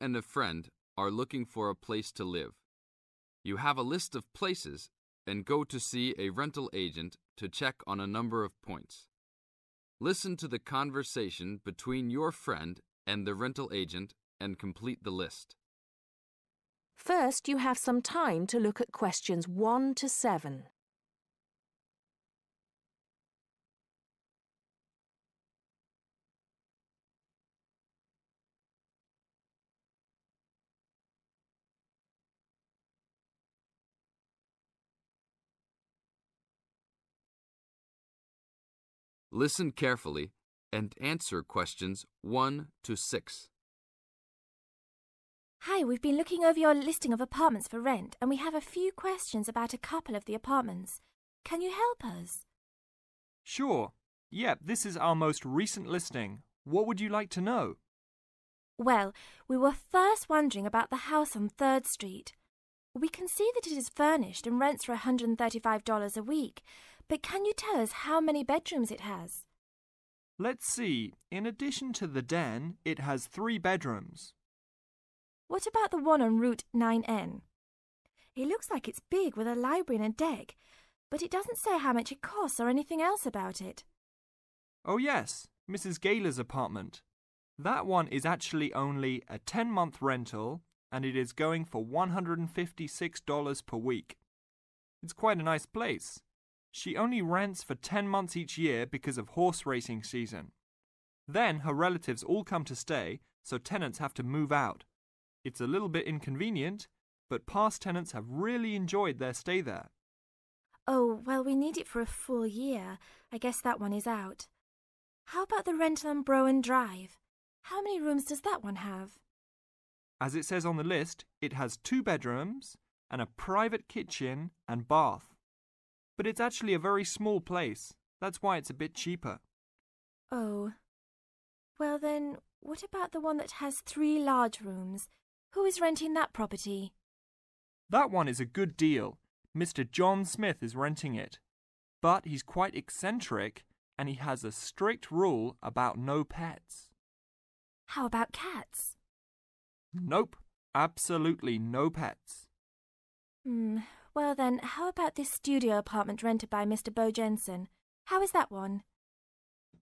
and a friend are looking for a place to live. You have a list of places and go to see a rental agent to check on a number of points. Listen to the conversation between your friend and the rental agent and complete the list. First, you have some time to look at questions 1 to 7. Listen carefully and answer questions 1 to 6. Hi, we've been looking over your listing of apartments for rent and we have a few questions about a couple of the apartments. Can you help us? Sure. Yep, this is our most recent listing. What would you like to know? Well, we were first wondering about the house on 3rd Street. We can see that it is furnished and rents for $135 a week, but can you tell us how many bedrooms it has? Let's see. In addition to the den, it has 3 bedrooms. What about the one on Route 9N? It looks like it's big with a library and a deck, but it doesn't say how much it costs or anything else about it. Oh yes, Mrs. Gaylor's apartment. That one is actually only a 10-month rental and it is going for $156 per week. It's quite a nice place. She only rents for 10 months each year because of horse racing season. Then her relatives all come to stay, so tenants have to move out. It's a little bit inconvenient, but past tenants have really enjoyed their stay there. Oh, well, we need it for a full year. I guess that one is out. How about the rental on Browen Drive? How many rooms does that one have? As it says on the list, it has 2 bedrooms and a private kitchen and bath. But it's actually a very small place. That's why it's a bit cheaper. Oh. Well then, what about the one that has 3 large rooms? Who is renting that property? That one is a good deal. Mr. John Smith is renting it. But he's quite eccentric and he has a strict rule about no pets. How about cats? Nope, absolutely no pets. Well then, how about this studio apartment rented by Mr. Bo Jensen? How is that one?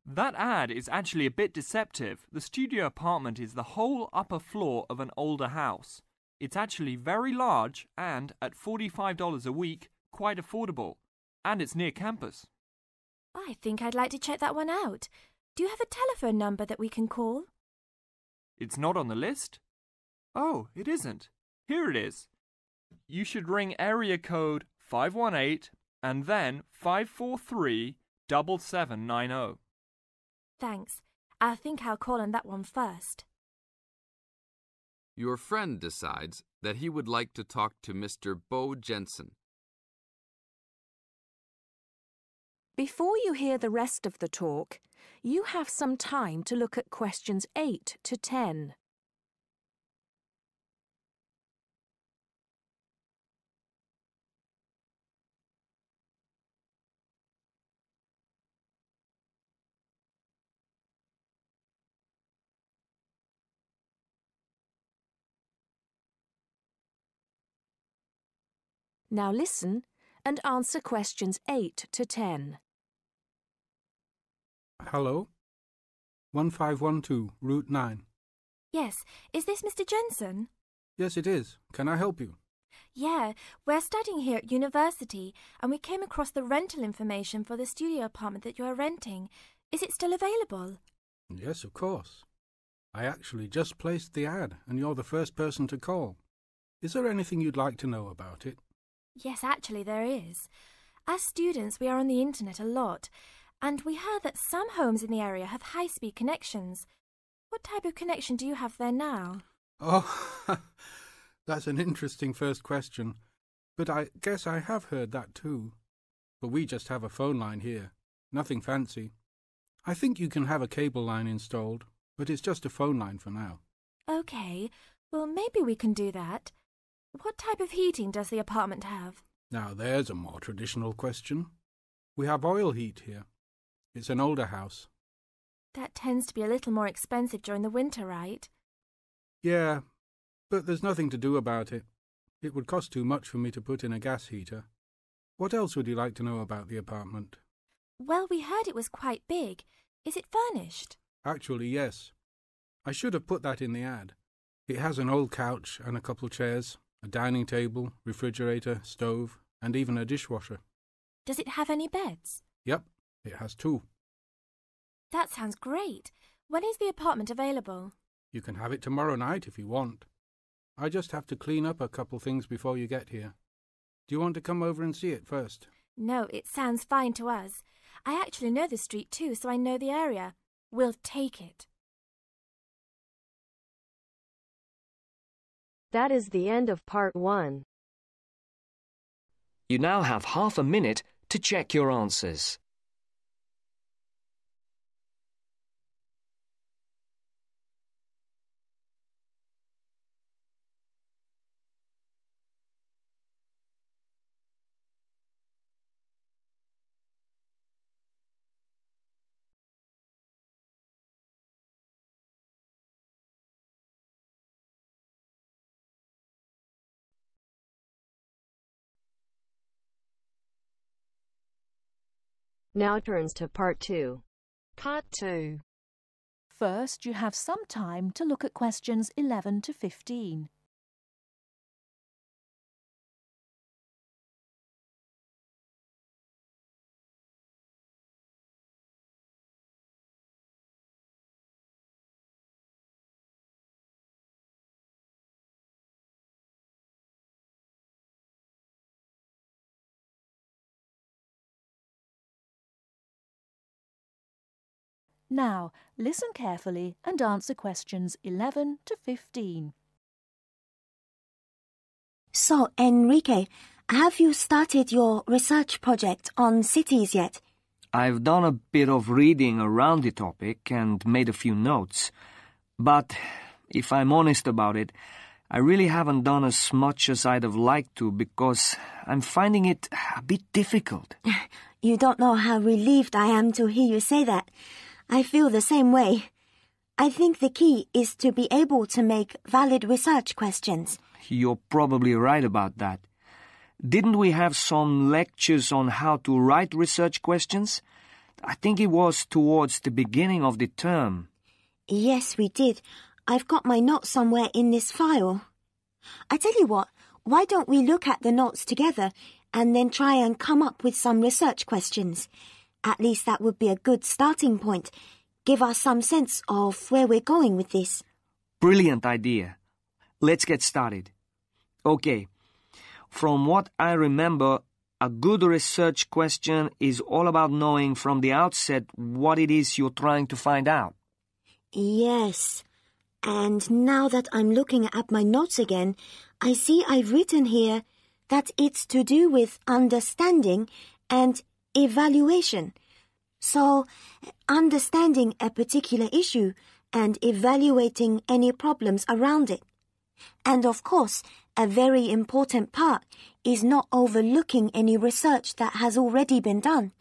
That ad is actually a bit deceptive. The studio apartment is the whole upper floor of an older house. It's actually very large and, at $45 a week, quite affordable. And it's near campus. I think I'd like to check that one out. Do you have a telephone number that we can call? It's not on the list? Oh, it isn't. Here it is. You should ring area code 518 and then 543-7790. Thanks. I think I'll call on that one first. Your friend decides that he would like to talk to Mr. Bo Jensen. Before you hear the rest of the talk, you have some time to look at questions 8 to 10. Now listen and answer questions 8 to 10. Hello? 1512, Route 9. Yes, is this Mr. Jensen? Yes, it is. Can I help you? Yeah, we're studying here at university and we came across the rental information for the studio apartment that you are renting. Is it still available? Yes, of course. I actually just placed the ad and you're the first person to call. Is there anything you'd like to know about it? Yes, actually there is. As students, we are on the internet a lot, and we heard that some homes in the area have high-speed connections. What type of connection do you have there now? Oh, that's an interesting first question. But I guess I have heard that too. But we just have a phone line here. Nothing fancy. I think you can have a cable line installed, but it's just a phone line for now. Okay, well maybe we can do that. What type of heating does the apartment have? Now there's a more traditional question. We have oil heat here. It's an older house. That tends to be a little more expensive during the winter, right? Yeah, But there's nothing to do about it. It would cost too much for me to put in a gas heater. What else would you like to know about the apartment? Well, we heard it was quite big. Is it furnished? Actually, yes. I should have put that in the ad. It has an old couch and a couple chairs, a dining table, refrigerator, stove, and even a dishwasher. Does it have any beds? Yep, it has 2. That sounds great. When is the apartment available? You can have it tomorrow night if you want. I just have to clean up a couple things before you get here. Do you want to come over and see it first? No, it sounds fine to us. I actually know the street too, so I know the area. We'll take it. That is the end of part 1. You now have half a minute to check your answers. Now turns to part 2. Part 2. First, you have some time to look at questions 11 to 15. Now, listen carefully and answer questions 11 to 15. So, Enrique, have you started your research project on cities yet? I've done a bit of reading around the topic and made a few notes. But, if I'm honest about it, I really haven't done as much as I'd have liked to because I'm finding it a bit difficult. You don't know how relieved I am to hear you say that. I feel the same way. I think the key is to be able to make valid research questions. You're probably right about that. Didn't we have some lectures on how to write research questions? I think it was towards the beginning of the term. Yes, we did. I've got my notes somewhere in this file. I tell you what, why don't we look at the notes together and then try and come up with some research questions? At least that would be a good starting point. Give us some sense of where we're going with this. Brilliant idea. Let's get started. Okay. From what I remember, a good research question is all about knowing from the outset what it is you're trying to find out. Yes. And now that I'm looking at my notes again, I see I've written here that it's to do with understanding and evaluation. So, understanding a particular issue and evaluating any problems around it. And of course, a very important part is not overlooking any research that has already been done.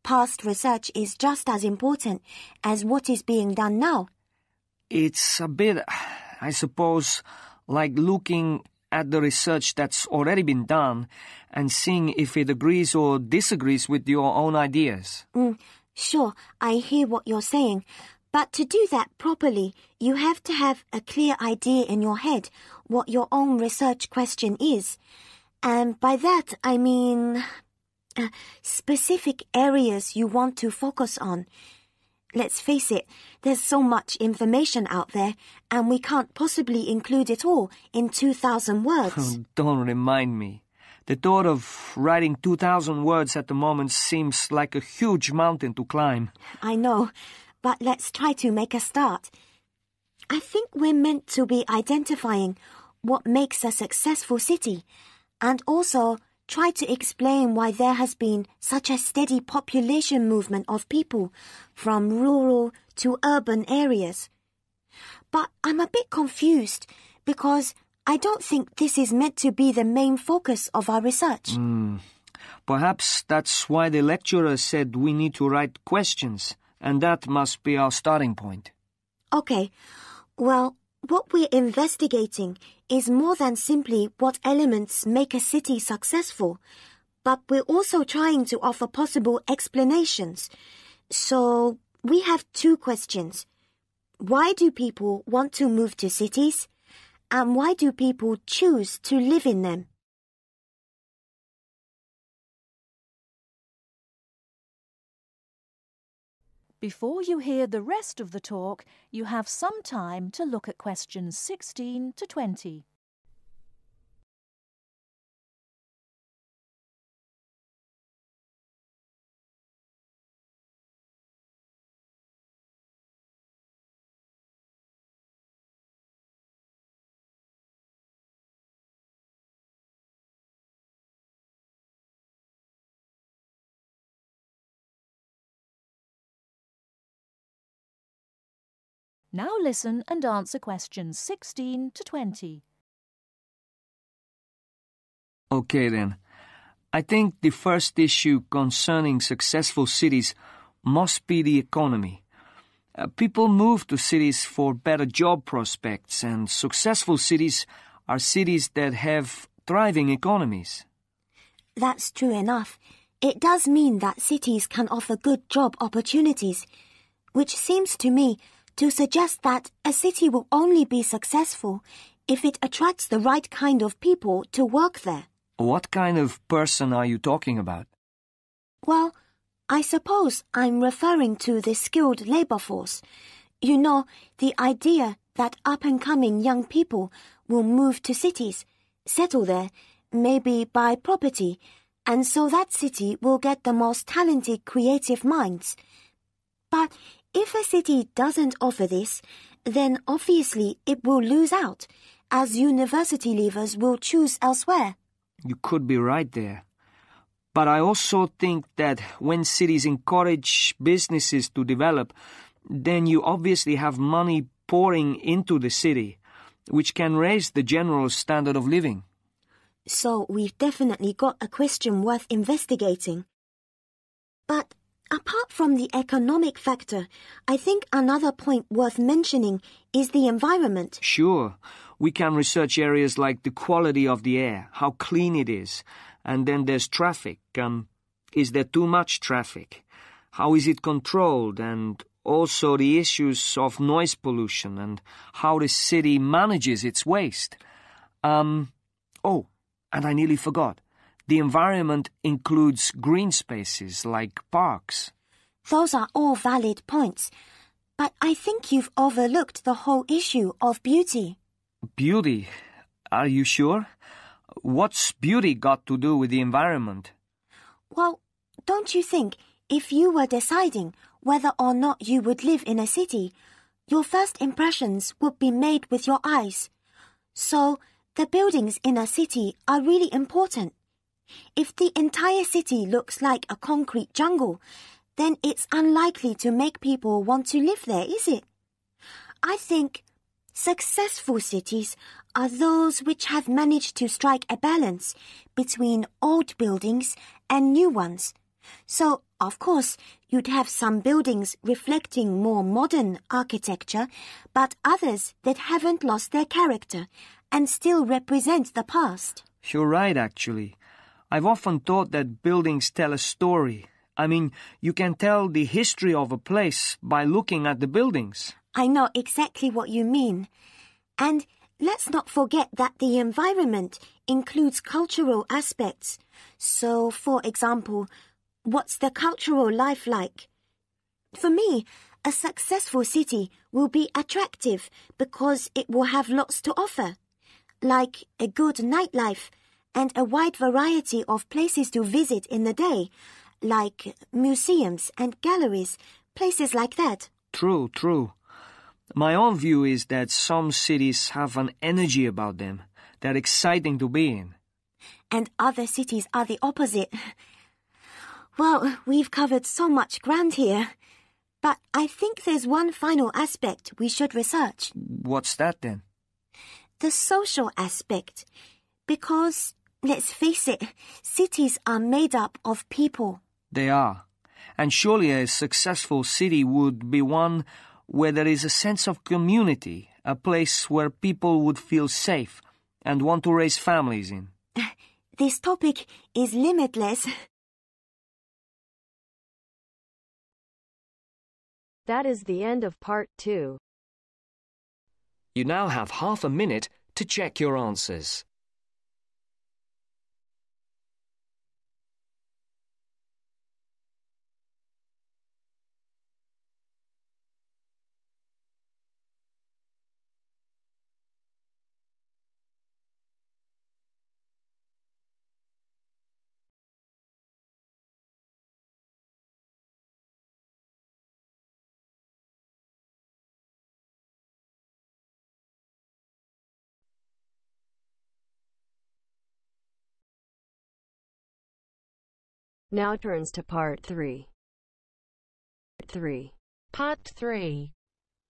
Past research is just as important as what is being done now. It's a bit, I suppose, like looking at the research that's already been done and seeing if it agrees or disagrees with your own ideas. Sure, I hear what you're saying. But to do that properly, you have to have a clear idea in your head what your own research question is. And by that, I mean specific areas you want to focus on. Let's face it, there's so much information out there, and we can't possibly include it all in 2,000 words. Don't remind me. The thought of writing 2,000 words at the moment seems like a huge mountain to climb. I know, but let's try to make a start. I think we're meant to be identifying what makes a successful city, and also try to explain why there has been such a steady population movement of people from rural to urban areas. But I'm a bit confused because I don't think this is meant to be the main focus of our research. Perhaps that's why the lecturer said we need to write questions, and that must be our starting point. Okay, well, What we're investigating is more than simply what elements make a city successful, but we're also trying to offer possible explanations. So, we have two questions. Why do people want to move to cities? And why do people choose to live in them? Before you hear the rest of the talk, you have some time to look at questions 16 to 20. Now listen and answer questions 16 to 20. Okay then. I think the first issue concerning successful cities must be the economy. People move to cities for better job prospects, and successful cities are cities that have thriving economies. That's true enough. It does mean that cities can offer good job opportunities, which seems to me to suggest that a city will only be successful if it attracts the right kind of people to work there. What kind of person are you talking about? Well, I suppose I'm referring to the skilled labor force. You know, the idea that up-and-coming young people will move to cities, settle there, maybe buy property, and so that city will get the most talented creative minds. But if a city doesn't offer this, then obviously it will lose out, as university leavers will choose elsewhere. You could be right there. But I also think that when cities encourage businesses to develop, then you obviously have money pouring into the city, which can raise the general standard of living. So we've definitely got a question worth investigating. But apart from the economic factor, I think another point worth mentioning is the environment. Sure, we can research areas like the quality of the air, how clean it is, and then there's traffic. Is there too much traffic? How is it controlled? And also the issues of noise pollution and how the city manages its waste. Oh, and I nearly forgot. The environment includes green spaces like parks. Those are all valid points, but I think you've overlooked the whole issue of beauty. Beauty? Are you sure? What's beauty got to do with the environment? Well, don't you think if you were deciding whether or not you would live in a city, your first impressions would be made with your eyes? So, the buildings in a city are really important. If the entire city looks like a concrete jungle, then it's unlikely to make people want to live there, is it? I think successful cities are those which have managed to strike a balance between old buildings and new ones. So, of course, you'd have some buildings reflecting more modern architecture, but others that haven't lost their character and still represent the past. You're right, actually. I've often thought that buildings tell a story. I mean, you can tell the history of a place by looking at the buildings. I know exactly what you mean. And let's not forget that the environment includes cultural aspects. So, for example, what's the cultural life like? For me, a successful city will be attractive because it will have lots to offer, like a good nightlife and a wide variety of places to visit in the day, like museums and galleries, places like that. True, true. My own view is that some cities have an energy about them. They're exciting to be in. And other cities are the opposite. Well, we've covered so much ground here. But I think there's one final aspect we should research. What's that then? The social aspect. Because, let's face it, cities are made up of people. They are. And surely a successful city would be one where there is a sense of community, a place where people would feel safe and want to raise families in. This topic is limitless. That is the end of part 2. You now have half a minute to check your answers. Now turns to part 3. Part 3.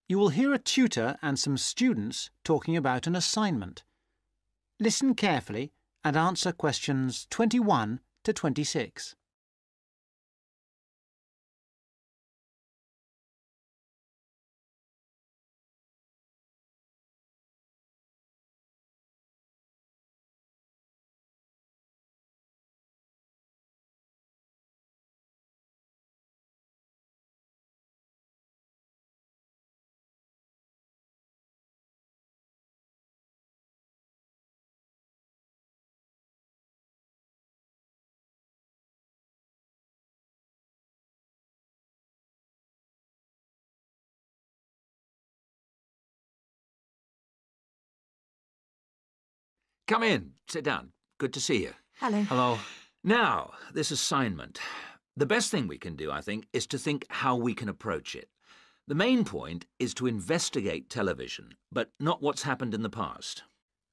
You will hear a tutor and some students talking about an assignment. Listen carefully and answer questions 21 to 26. Come in. Sit down. Good to see you. Hello. Hello. Now, this assignment. The best thing we can do, I think, is to think how we can approach it. The main point is to investigate television, but not what's happened in the past.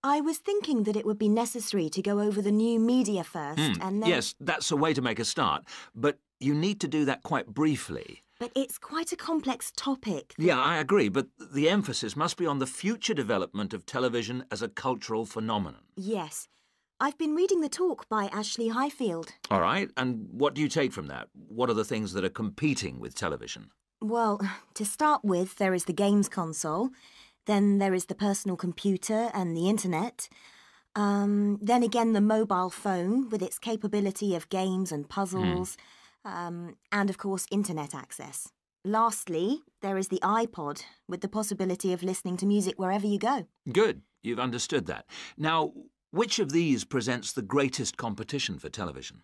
I was thinking that it would be necessary to go over the new media first and then... Yes, that's a way to make a start, but you need to do that quite briefly. But it's quite a complex topic. Yeah, I agree, but the emphasis must be on the future development of television as a cultural phenomenon. Yes. I've been reading the talk by Ashley Highfield. All right, and what do you take from that? What are the things that are competing with television? Well, to start with, there is the games console. Then there is the personal computer and the internet. Then again, the mobile phone with its capability of games and puzzles. And, of course, internet access. Lastly, there is the iPod, with the possibility of listening to music wherever you go. Good. You've understood that. Now, which of these presents the greatest competition for television?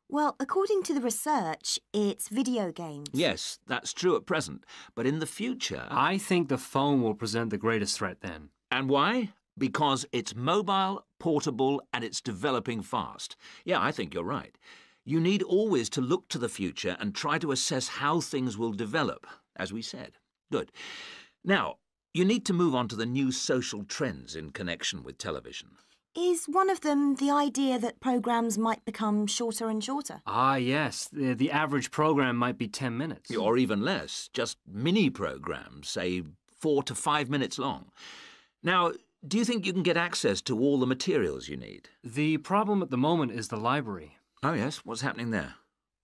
Well, according to the research, it's video games. Yes, that's true at present. But in the future... I think the phone will present the greatest threat then. And why? Because it's mobile, portable, and it's developing fast. Yeah, I think you're right. You need always to look to the future and try to assess how things will develop, as we said. Good. Now, you need to move on to the new social trends in connection with television. Is one of them the idea that programmes might become shorter and shorter? Ah, yes. The average program might be 10 minutes. Or even less. Just mini-programs, say 4 to 5 minutes long. Now, do you think you can get access to all the materials you need? The problem at the moment is the library. Oh, yes? What's happening there?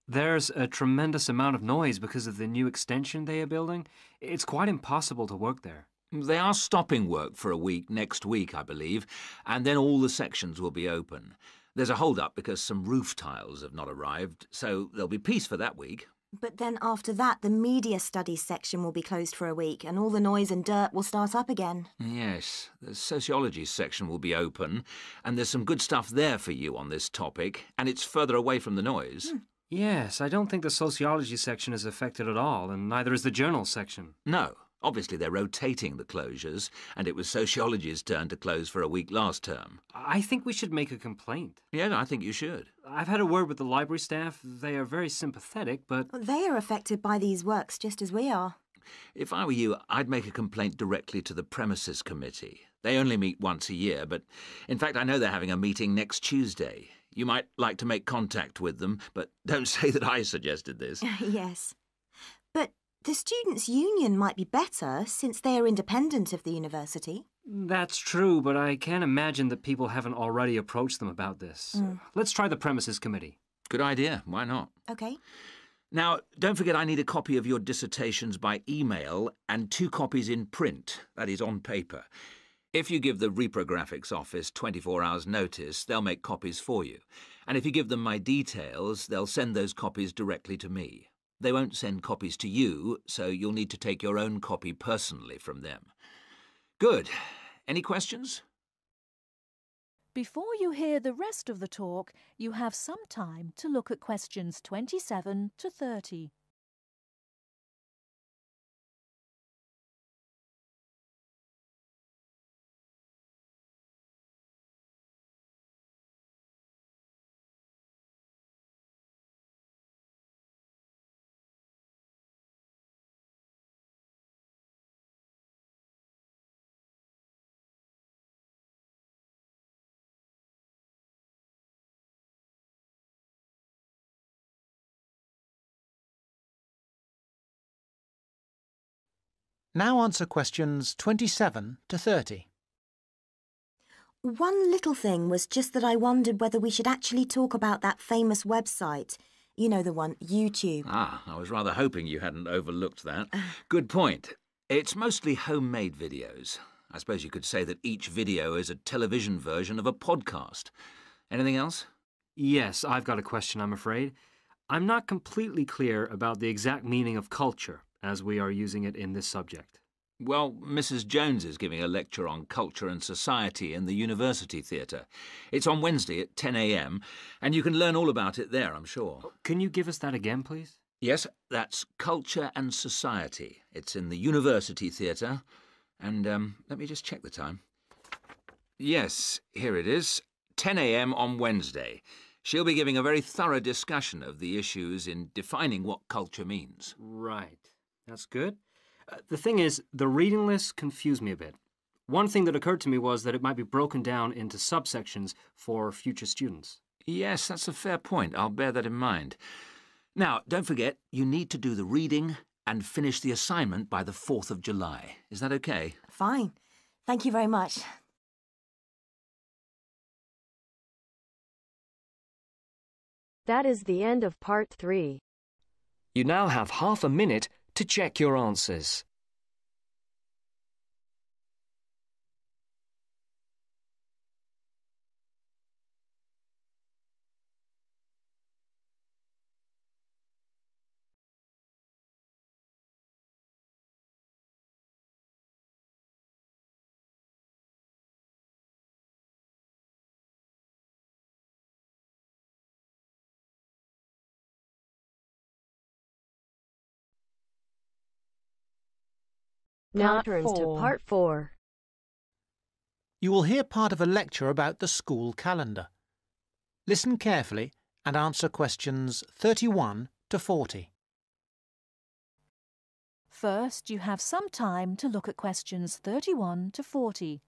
There's a tremendous amount of noise because of the new extension they are building. It's quite impossible to work there. They are stopping work for a week next week, I believe, and then all the sections will be open. There's a hold-up because some roof tiles have not arrived, so there'll be peace for that week. But then after that, the media studies section will be closed for a week, and all the noise and dirt will start up again. Yes, the sociology section will be open, and there's some good stuff there for you on this topic, and it's further away from the noise. Yes, I don't think the sociology section is affected at all, and neither is the journal section. No. Obviously, they're rotating the closures, and it was sociology's turn to close for a week last term. I think we should make a complaint. Yeah, I think you should. I've had a word with the library staff. They are very sympathetic, but... They are affected by these works just as we are. If I were you, I'd make a complaint directly to the premises committee. They only meet once a year, but in fact, I know they're having a meeting next Tuesday. You might like to make contact with them, but don't say that I suggested this. Yes. But the Students' Union might be better, since they are independent of the university. That's true, but I can't imagine that people haven't already approached them about this. Let's try the premises committee. Good idea. Why not? OK. Now, don't forget I need a copy of your dissertations by email and 2 copies in print, that is, on paper. If you give the reprographics office 24 hours' notice, they'll make copies for you. And if you give them my details, they'll send those copies directly to me. They won't send copies to you, so you'll need to take your own copy personally from them. Good. Any questions? Before you hear the rest of the talk, you have some time to look at questions 27 to 30. Now answer questions 27 to 30. One little thing was just that I wondered whether we should actually talk about that famous website. You know the one, YouTube. Ah, I was rather hoping you hadn't overlooked that. Good point. It's mostly homemade videos. I suppose you could say that each video is a television version of a podcast. Anything else? Yes, I've got a question, I'm afraid. I'm not completely clear about the exact meaning of culture, as we are using it in this subject. Well, Mrs. Jones is giving a lecture on culture and society in the University Theatre. It's on Wednesday at 10 a.m, and you can learn all about it there, I'm sure. Can you give us that again, please? Yes, that's Culture and Society. It's in the University Theatre. And let me just check the time. Yes, here it is. 10 a.m. on Wednesday. She'll be giving a very thorough discussion of the issues in defining what culture means. Right. That's good. The thing is, the reading list confused me a bit. One thing that occurred to me was that it might be broken down into subsections for future students. Yes, that's a fair point. I'll bear that in mind. Now, don't forget, you need to do the reading and finish the assignment by the 4th of July. Is that okay? Fine. Thank you very much. That is the end of part 3. You now have half a minute to check your answers. Now turns to part 4. You will hear part of a lecture about the school calendar. Listen carefully and answer questions 31 to 40. First, you have some time to look at questions 31 to 40.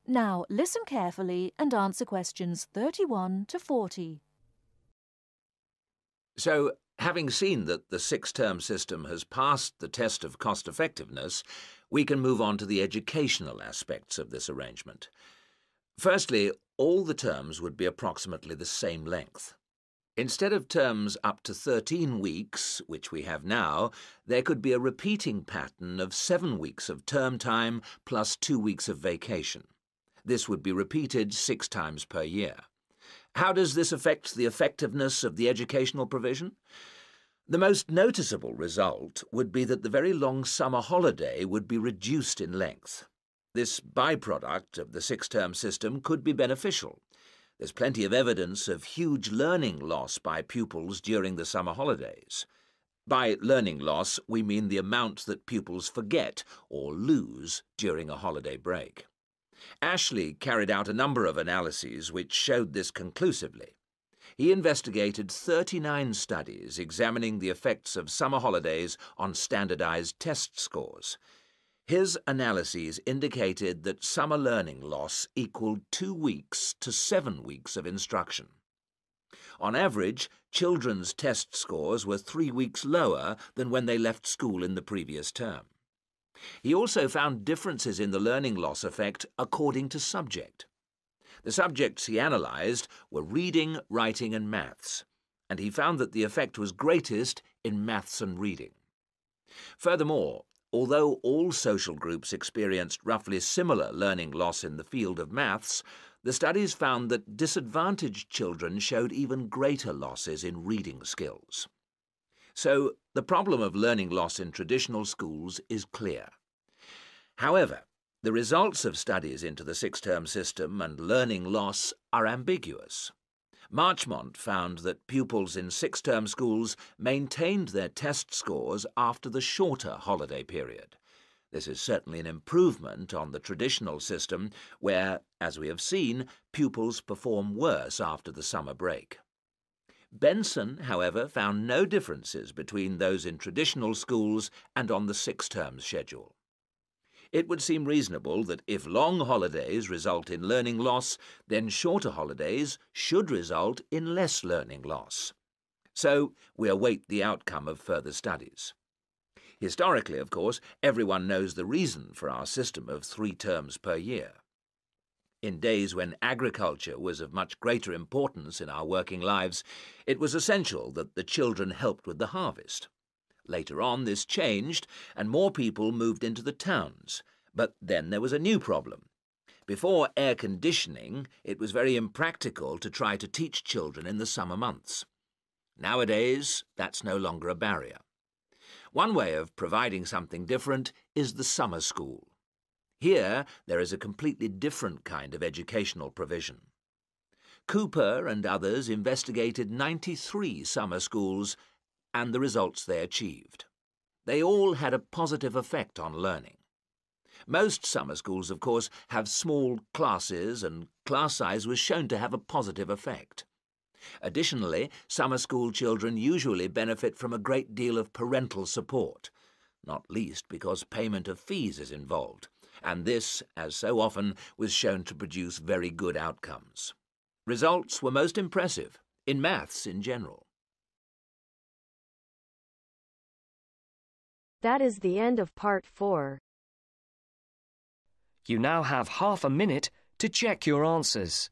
Now, listen carefully and answer questions 31 to 40. So, having seen that the 6-term system has passed the test of cost-effectiveness, we can move on to the educational aspects of this arrangement. Firstly, all the terms would be approximately the same length. Instead of terms up to 13 weeks, which we have now, there could be a repeating pattern of 7 weeks of term time plus 2 weeks of vacation. This would be repeated 6 times per year. How does this affect the effectiveness of the educational provision? The most noticeable result would be that the very long summer holiday would be reduced in length. This byproduct of the 6-term system could be beneficial. There's plenty of evidence of huge learning loss by pupils during the summer holidays. By learning loss, we mean the amount that pupils forget or lose during a holiday break. Ashley carried out a number of analyses which showed this conclusively. He investigated 39 studies examining the effects of summer holidays on standardized test scores. His analyses indicated that summer learning loss equaled 2 weeks to 7 weeks of instruction. On average, children's test scores were 3 weeks lower than when they left school in the previous term. He also found differences in the learning loss effect according to subject. The subjects he analysed were reading, writing and maths, and he found that the effect was greatest in maths and reading. Furthermore, although all social groups experienced roughly similar learning loss in the field of maths, the studies found that disadvantaged children showed even greater losses in reading skills. So, the problem of learning loss in traditional schools is clear. However, the results of studies into the six-term system and learning loss are ambiguous. Marchmont found that pupils in six-term schools maintained their test scores after the shorter holiday period. This is certainly an improvement on the traditional system where, as we have seen, pupils perform worse after the summer break. Benson, however, found no differences between those in traditional schools and on the six-term schedule. It would seem reasonable that if long holidays result in learning loss, then shorter holidays should result in less learning loss. So we await the outcome of further studies. Historically, of course, everyone knows the reason for our system of 3 terms per year. In days when agriculture was of much greater importance in our working lives, it was essential that the children helped with the harvest. Later on, this changed, and more people moved into the towns. But then there was a new problem. Before air conditioning, it was very impractical to try to teach children in the summer months. Nowadays, that's no longer a barrier. One way of providing something different is the summer school. Here, there is a completely different kind of educational provision. Cooper and others investigated 93 summer schools and the results they achieved. They all had a positive effect on learning. Most summer schools, of course, have small classes, and class size was shown to have a positive effect. Additionally, summer school children usually benefit from a great deal of parental support, not least because payment of fees is involved, and this, as so often, was shown to produce very good outcomes. Results were most impressive, in maths in general. That is the end of part 4. You now have half a minute to check your answers.